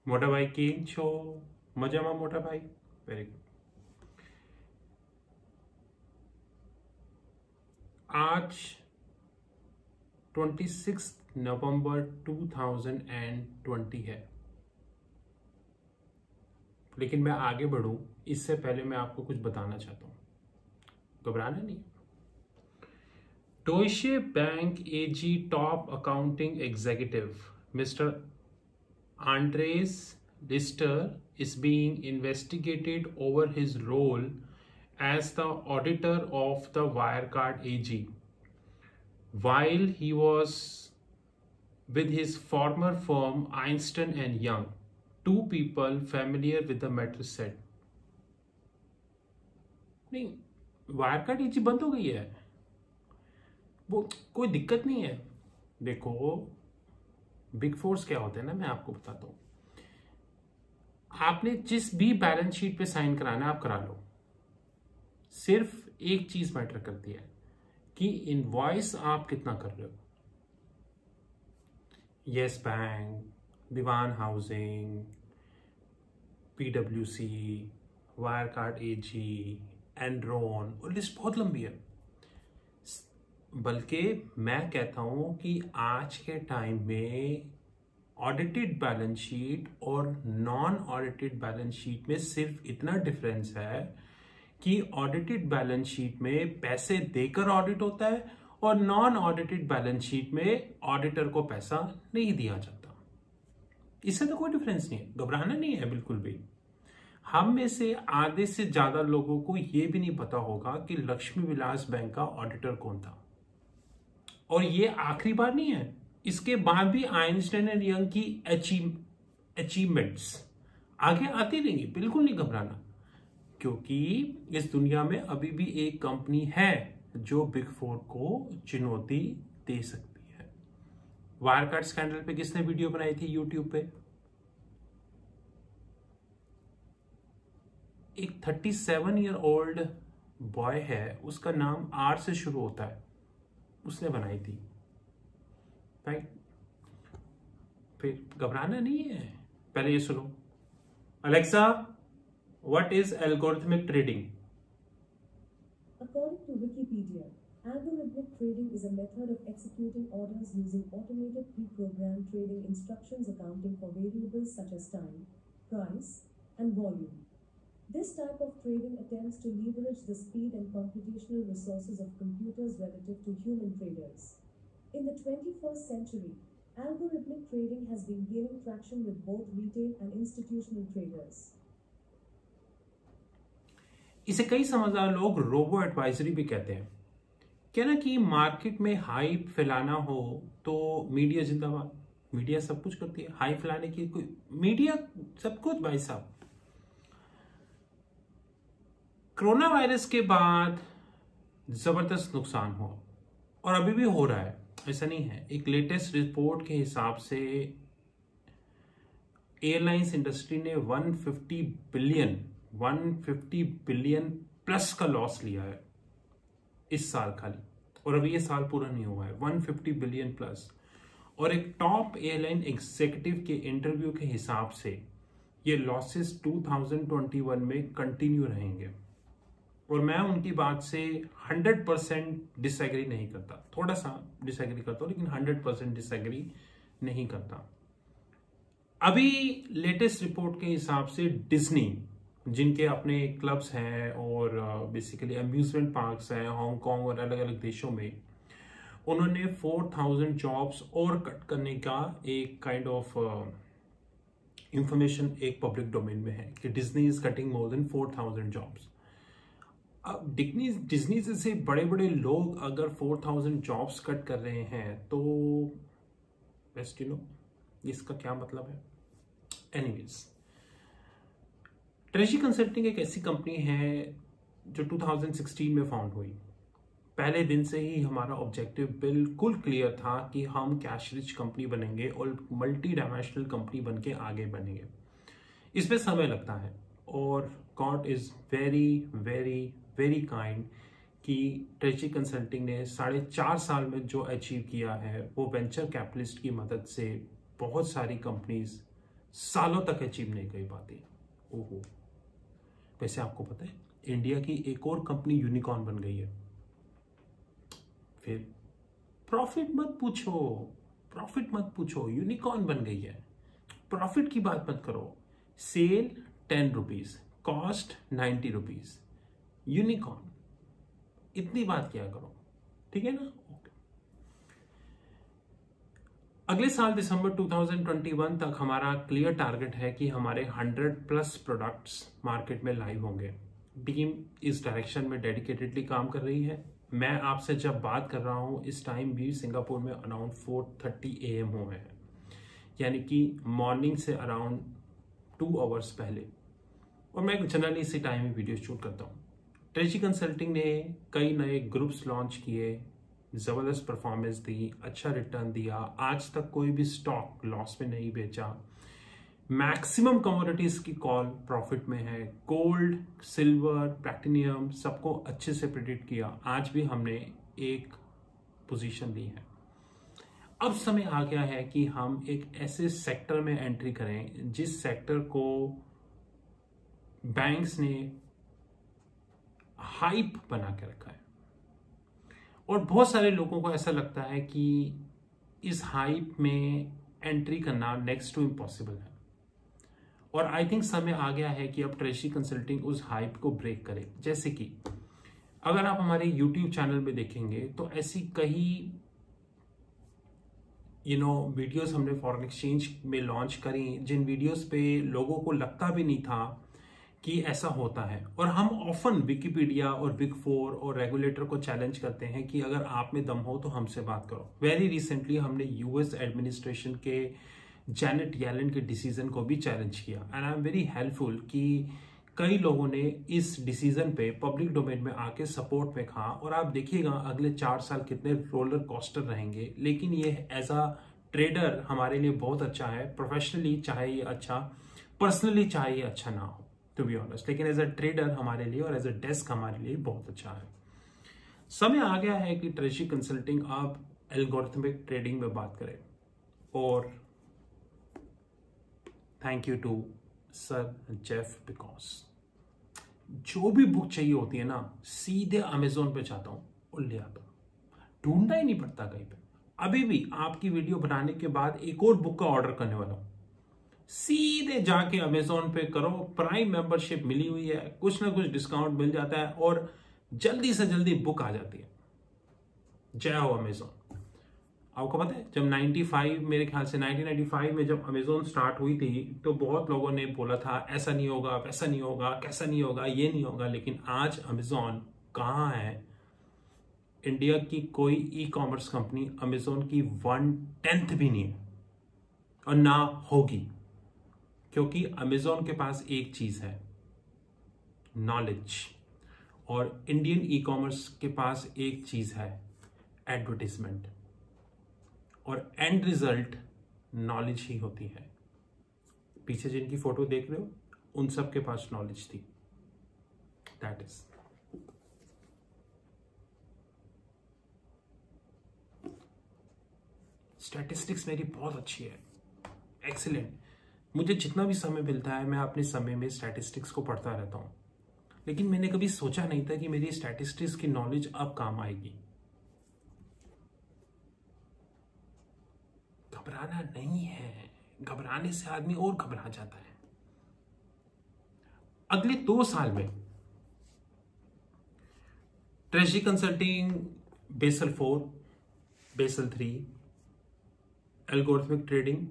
मोटा भाई केम छो मजामा मोटा भाई वेरी गुड। आज 26 नवंबर 2020 है। लेकिन मैं आगे बढ़ूं इससे पहले मैं आपको कुछ बताना चाहता हूं, घबराना नहीं। Deutsche Bank AG top accounting executive mister Andres Lister is being investigated over his role as the auditor of the Wirecard AG while he was with his former firm Einstein and Young. Two people familiar with the matter said. नहीं, Wirecard एजी बंद हो गई है, वो कोई दिक्कत नहीं है। देखो बिग फोर्स क्या होते हैं ना, मैं आपको बताता हूँ। आपने जिस भी बैलेंस शीट पे साइन कराना आप करा लो, सिर्फ एक चीज मैटर करती है कि इनवॉइस आप कितना कर रहे हो। यस बैंक, दीवान हाउसिंग, पीडब्ल्यूसी, वायरकार्ड एजी, एनरॉन, और लिस्ट बहुत लंबी है। बल्कि मैं कहता हूं कि आज के टाइम में ऑडिटेड बैलेंस शीट और नॉन ऑडिटेड बैलेंस शीट में सिर्फ इतना डिफरेंस है कि ऑडिटेड बैलेंस शीट में पैसे देकर ऑडिट होता है और नॉन ऑडिटेड बैलेंस शीट में ऑडिटर को पैसा नहीं दिया जाता। इससे तो कोई डिफरेंस नहीं है, घबराना नहीं है बिल्कुल भी। हम में से आधे से ज्यादा लोगों को यह भी नहीं पता होगा कि लक्ष्मी विलास बैंक का ऑडिटर कौन था। और ये आखिरी बार नहीं है, इसके बाद भी आइंस्टाइन एंड यंग की अचीवमेंट्स आगे आती रहेंगी, बिल्कुल नहीं घबराना। क्योंकि इस दुनिया में अभी भी एक कंपनी है जो बिग फोर को चुनौती दे सकती है। वायरकार्ड स्कैंडल पे किसने वीडियो बनाई थी यूट्यूब पे? एक 37 ईयर ओल्ड बॉय है, उसका नाम आर से शुरू होता है, उसने बनाई थी। राइट, फिर घबराना नहीं है। पहले ये सुनो, Alexa what is algorithmic trading? According to Wikipedia, algorithmic trading is a method of executing orders using automated pre-programmed trading instructions accounting for variables such as time, price, and volume. This type of trading attempts to leverage the speed and computational resources of computers relative to human traders. In the 21st century, algorithmic trading has been gaining traction with both retail and institutional traders. इसे कई समझदार लोग robo advisory भी कहते हैं। क्या ना कि मार्केट में हाइप फैलाना हो तो मीडिया जिंदाबाद, मीडिया सब कुछ करती है। हाइप फैलाने की कोई मीडिया सब कुछ, भाई साहब। कोरोना वायरस के बाद जबरदस्त नुकसान हुआ और अभी भी हो रहा है, ऐसा नहीं है। एक लेटेस्ट रिपोर्ट के हिसाब से एयरलाइंस इंडस्ट्री ने 150 बिलियन प्लस का लॉस लिया है इस साल खाली, और अभी ये साल पूरा नहीं हुआ है। 150 बिलियन प्लस। और एक टॉप एयरलाइन एग्जीक्यूटिव के इंटरव्यू के हिसाब से ये लॉसेस 2021 में कंटिन्यू रहेंगे। और मैं उनकी बात से 100% डिसएग्री नहीं करता, थोड़ा सा डिसएग्री करता हूं, लेकिन 100% डिसएग्री नहीं करता। अभी लेटेस्ट रिपोर्ट के हिसाब से डिज्नी, जिनके अपने क्लब्स हैं और बेसिकली अम्यूजमेंट पार्क्स हैं हांगकांग और अलग अलग देशों में, उन्होंने 4000 जॉब्स और कट करने का एक काइंड ऑफ इंफॉर्मेशन एक पब्लिक डोमेन में है कि Disney is cutting more than 4000 jobs. अब डिज्नी जैसे बड़े बड़े लोग अगर 4000 जॉब्स कट कर रहे हैं तो बेस्ट यू नो इसका क्या मतलब है। एनीवेज, ट्रेजी कंसल्टिंग एक ऐसी कंपनी है जो 2016 में फाउंड हुई। पहले दिन से ही हमारा ऑब्जेक्टिव बिल्कुल क्लियर था कि हम कैश रिच कंपनी बनेंगे और मल्टी डायमेंशनल कंपनी बन के आगे बनेंगे। इसमें समय लगता है और God is very very very kind कि ट्रेजी कंसल्टिंग ने 4.5 साल में जो अचीव किया है वो वेंचर कैपिटलिस्ट की मदद से बहुत सारी कंपनीज सालों तक अचीव नहीं कर पाती। ओहो, वैसे आपको पता है इंडिया की एक और कंपनी यूनिकॉर्न बन गई है। फिर प्रॉफिट मत पूछो, यूनिकॉर्न बन गई है। प्रॉफिट की बात मत करो। Sale 10 rupees, cost 90 rupees, unicorn, इतनी बात किया करो, ठीक है ना। ओके। अगले साल दिसंबर 2021 तक हमारा क्लियर टारगेट है कि हमारे 100+ प्रोडक्ट्स मार्केट में लाइव होंगे। टीम इस डायरेक्शन में डेडिकेटेडली काम कर रही है। मैं आपसे जब बात कर रहा हूं इस टाइम भी सिंगापुर में अराउंड 4:30 AM हुए हैं, यानी कि मॉर्निंग से अराउंड 2 आवर्स पहले। और मैं जनरली इसी टाइम में वीडियो शूट करता हूँ। ट्रेजी कंसल्टिंग ने कई नए ग्रुप्स लॉन्च किए, जबरदस्त परफॉर्मेंस दी, अच्छा रिटर्न दिया, आज तक कोई भी स्टॉक लॉस में नहीं बेचा। मैक्सिमम कमोडिटीज की कॉल प्रॉफिट में है। गोल्ड, सिल्वर, प्लैटिनियम सबको अच्छे से प्रेडिक्ट किया। आज भी हमने एक पोजीशन ली है। अब समय आ गया है कि हम एक ऐसे सेक्टर में एंट्री करें जिस सेक्टर को बैंक्स ने हाइप बना के रखा है, और बहुत सारे लोगों को ऐसा लगता है कि इस हाइप में एंट्री करना नेक्स्ट टू इम्पॉसिबल है। और आई थिंक समय आ गया है कि अब ट्रेजी कंसल्टिंग उस हाइप को ब्रेक करे। जैसे कि अगर आप हमारे YouTube चैनल में देखेंगे तो ऐसी कई वीडियोस हमने फॉरेन एक्सचेंज में लॉन्च करी, जिन वीडियोस पे लोगों को लगता भी नहीं था कि ऐसा होता है। और हम ऑफन विकिपीडिया और बिग 4 और रेगुलेटर को चैलेंज करते हैं कि अगर आप में दम हो तो हमसे बात करो। वेरी रिसेंटली हमने यूएस एडमिनिस्ट्रेशन के जैनेट येलन के डिसीजन को भी चैलेंज किया, and I am very helpful कि कई लोगों ने इस डिसीजन पे पब्लिक डोमेन में आके सपोर्ट में कहा। और आप देखिएगा अगले 4 साल कितने रोलर कोस्टर रहेंगे, लेकिन ये एज अ ट्रेडर हमारे लिए बहुत अच्छा है। प्रोफेशनली चाहे ये अच्छा, पर्सनली चाहे ये अच्छा ना हो, टू बी ऑनेस्ट, लेकिन एज अ ट्रेडर हमारे लिए और एज अ डेस्क हमारे लिए बहुत अच्छा है। समय आ गया है कि ट्रेजी कंसल्टिंग अब एल्गोरिथमिक ट्रेडिंग में बात करें। और thank you to sir Jeff because जो भी बुक चाहिए होती है ना, सीधे अमेजोन पे जाता हूं और ले आता हूं, ढूंढना ही नहीं पड़ता कहीं पे। अभी भी आपकी वीडियो बनाने के बाद एक और बुक का ऑर्डर करने वाला हूं, सीधे जाके अमेजोन पे करो, प्राइम मेंबरशिप मिली हुई है, कुछ ना कुछ डिस्काउंट मिल जाता है और जल्दी से जल्दी बुक आ जाती है। जय हो अमेजोन। आपको पता है जब 95 मेरे ख्याल से 1995 में जब अमेजोन स्टार्ट हुई थी तो बहुत लोगों ने बोला था ऐसा नहीं होगा, वैसा नहीं होगा, कैसा नहीं होगा, ये नहीं होगा। लेकिन आज अमेजोन कहाँ है? इंडिया की कोई ई कॉमर्स कंपनी अमेजोन की 1/10 भी नहीं है और ना होगी, क्योंकि अमेजोन के पास एक चीज है, नॉलेज। और इंडियन ई कॉमर्स के पास एक चीज है, एडवर्टाइजमेंट। और एंड रिजल्ट नॉलेज ही होती है। पीछे जिनकी फोटो देख रहे हो उन सब के पास नॉलेज थी। दैट इज स्टैटिस्टिक्स मेरी बहुत अच्छी है, एक्सीलेंट। मुझे जितना भी समय मिलता है मैं अपने समय में स्टैटिस्टिक्स को पढ़ता रहता हूं, लेकिन मैंने कभी सोचा नहीं था कि मेरी स्टैटिस्टिक्स की नॉलेज अब काम आएगी। घबराना नहीं है, घबराने से आदमी और घबरा जाता है। अगले 2 साल में treasury consulting Basel 4, Basel 3, algorithmic trading,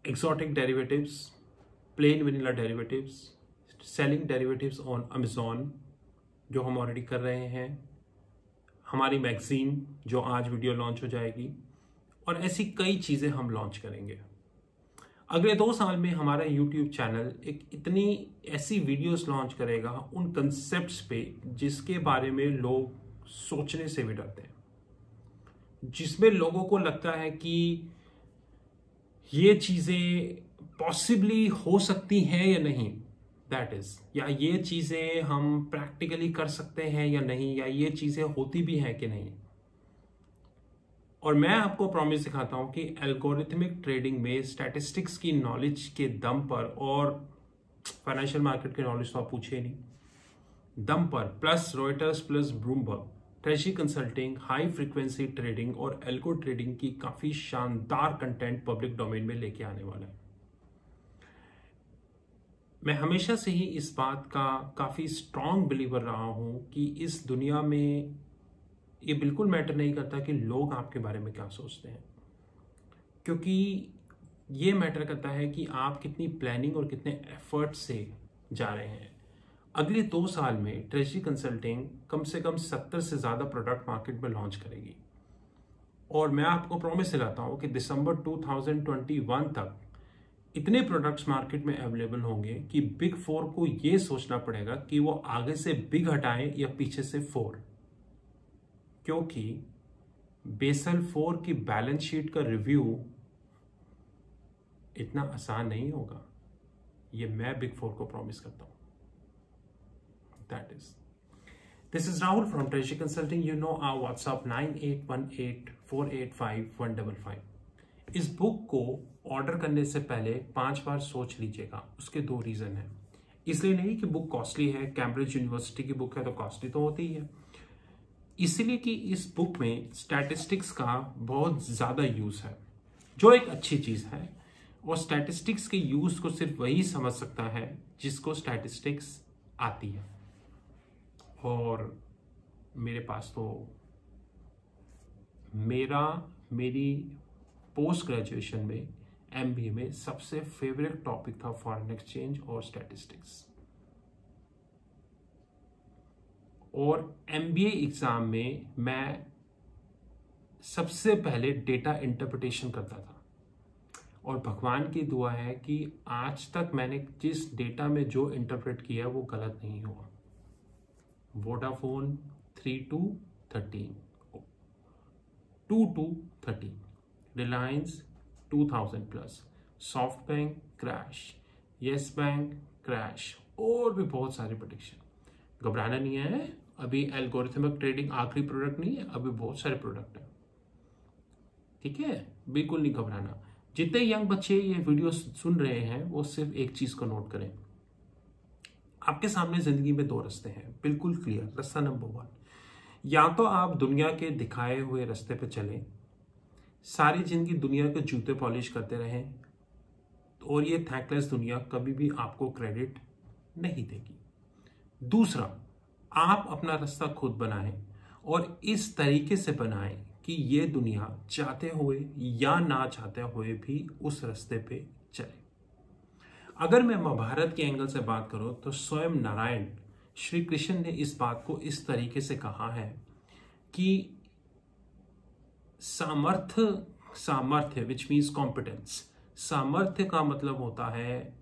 exotic derivatives, plain vanilla derivatives, selling derivatives on Amazon जो हम ऑलरेडी कर रहे हैं, हमारी मैगजीन जो आज वीडियो लॉन्च हो जाएगी, और ऐसी कई चीजें हम लॉन्च करेंगे। अगले 2 साल में हमारा YouTube चैनल एक इतनी ऐसी वीडियोस लॉन्च करेगा उन कंसेप्ट्स पे जिसके बारे में लोग सोचने से भी डरते हैं, जिसमें लोगों को लगता है कि ये चीजें पॉसिबली हो सकती हैं या नहीं, दैट इज, या ये चीजें हम प्रैक्टिकली कर सकते हैं या नहीं, या ये चीजें होती भी हैं कि नहीं। और मैं आपको प्रॉमिस दिखाता हूं कि एल्गोरिथमिक ट्रेडिंग में स्टैटिस्टिक्स की नॉलेज के दम पर, और फाइनेंशियल मार्केट की नॉलेज तो आप पूछे नहीं, दम पर, plus Reuters plus Bloomberg, treasury consulting, high frequency trading और एल्गो ट्रेडिंग की काफी शानदार कंटेंट पब्लिक डोमेन में लेके आने वाला है। मैं हमेशा से ही इस बात का काफी स्ट्रांग बिलीवर रहा हूं कि इस दुनिया में ये बिल्कुल मैटर नहीं करता कि लोग आपके बारे में क्या सोचते हैं, क्योंकि ये मैटर करता है कि आप कितनी प्लानिंग और कितने एफर्ट से जा रहे हैं। अगले 2 साल में ट्रेजरी कंसल्टिंग कम से कम 70 से ज़्यादा प्रोडक्ट मार्केट में लॉन्च करेगी, और मैं आपको प्रॉमिस दिलाता हूँ कि दिसंबर 2021 तक इतने प्रोडक्ट्स मार्केट में अवेलेबल होंगे कि बिग 4 को ये सोचना पड़ेगा कि वो आगे से बिग हटाएं या पीछे से 4, क्योंकि बेसल 4 की बैलेंस शीट का रिव्यू इतना आसान नहीं होगा। ये मैं बिग 4 को प्रॉमिस करता हूं। This is Rahul from treasury consulting. You know our WhatsApp 9818485155। इस बुक को ऑर्डर करने से पहले 5 बार सोच लीजिएगा। उसके 2 रीजन हैं। इसलिए नहीं कि बुक कॉस्टली है, कैम्ब्रिज यूनिवर्सिटी की बुक है तो कॉस्टली तो होती ही है, इसलिए कि इस बुक में स्टैटिस्टिक्स का बहुत ज्यादा यूज है, जो एक अच्छी चीज है। और स्टैटिस्टिक्स के यूज को सिर्फ वही समझ सकता है जिसको स्टैटिस्टिक्स आती है। और मेरे पास तो मेरी पोस्ट ग्रेजुएशन में MBA में सबसे फेवरेट टॉपिक था फॉरेन एक्सचेंज और स्टैटिस्टिक्स। और MBA एग्जाम में मैं सबसे पहले डेटा इंटरप्रिटेशन करता था, और भगवान की दुआ है कि आज तक मैंने जिस डेटा में जो इंटरप्रेट किया वो गलत नहीं हुआ। Vodafone 3 to 13, 2 to 13, Reliance 2000 plus, soft bank crash, yes bank crash, और भी बहुत सारे प्रेडिक्शन। घबराना नहीं है, अभी एल्गोरिथमिक ट्रेडिंग आखिरी प्रोडक्ट नहीं है, अभी बहुत सारे प्रोडक्ट हैं, ठीक है? बिल्कुल नहीं घबराना। जितने यंग बच्चे ये वीडियो सुन रहे हैं वो सिर्फ एक चीज को नोट करें, आपके सामने जिंदगी में 2 रास्ते हैं, बिल्कुल क्लियर। रास्ता नंबर 1, या तो आप दुनिया के दिखाए हुए रास्ते पे चलें, सारी जिंदगी दुनिया के जूते पॉलिश करते रहें, और ये थैंकलेस दुनिया कभी भी आपको क्रेडिट नहीं देगी। दूसरा, आप अपना रास्ता खुद बनाएं, और इस तरीके से बनाएं कि ये दुनिया चाहते हुए या ना चाहते हुए भी उस रास्ते पे चले। अगर मैं महाभारत के एंगल से बात करूं तो स्वयं नारायण श्री कृष्ण ने इस बात को इस तरीके से कहा है कि सामर्थ्य विच मीन्स कॉम्पिटेंस, सामर्थ्य का मतलब होता है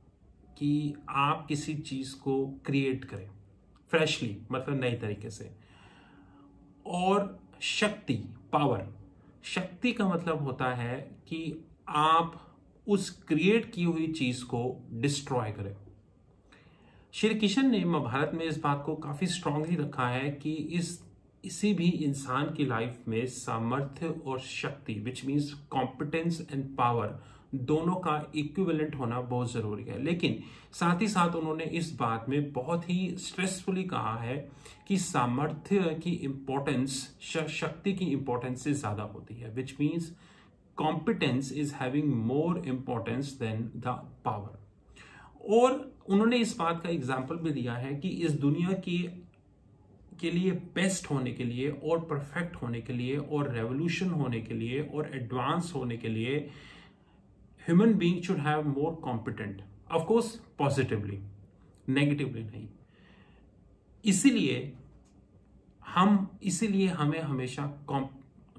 कि आप किसी चीज को क्रिएट करें फ्रेशली, मतलब नए तरीके से। और शक्ति, पावर, शक्ति का मतलब होता है कि आप उस क्रिएट की हुई चीज को डिस्ट्रॉय करें। श्री कृष्ण ने महाभारत में इस बात को काफी स्ट्रांगली रखा है कि इसी भी इंसान की लाइफ में सामर्थ्य और शक्ति विच मीन्स कॉम्पिटेंस एंड पावर दोनों का इक्विवेलेंट होना बहुत जरूरी है। लेकिन साथ ही साथ उन्होंने इस बात में बहुत ही स्ट्रेसफुली कहा है कि सामर्थ्य की इंपॉर्टेंस शक्ति की इंपॉर्टेंस से ज्यादा होती है, which means competence is having more importance than the power. और उन्होंने इस बात का एग्जाम्पल भी दिया है कि इस दुनिया के लिए बेस्ट होने के लिए और परफेक्ट होने के लिए और रेवोल्यूशन होने के लिए और एडवांस होने के लिए human being should have more competent, of course positively, negatively नहीं। इसीलिए हमें हमेशा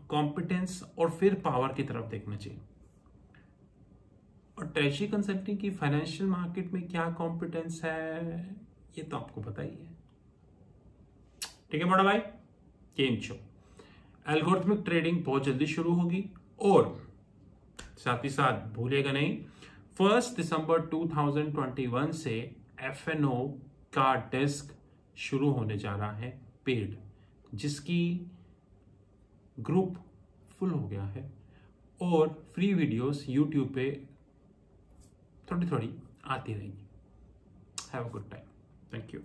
कॉम्पिटेंस और फिर पावर की तरफ देखना चाहिए। और ट्रेजरी कंसल्टिंग की फाइनेंशियल मार्केट में क्या कॉम्पिटेंस है ये तो आपको पता ही है, ठीक है बड़ा भाई। गेम शो एल्गोरिथमिक ट्रेडिंग बहुत जल्दी शुरू होगी, और साथ ही साथ भूलिएगा नहीं 1 दिसंबर 2021 से FNO का डेस्क शुरू होने जा रहा है पेड, जिसकी ग्रुप फुल हो गया है और फ्री वीडियोस यूट्यूब पे थोड़ी थोड़ी आती रहेंगी। Have a good time. Thank you.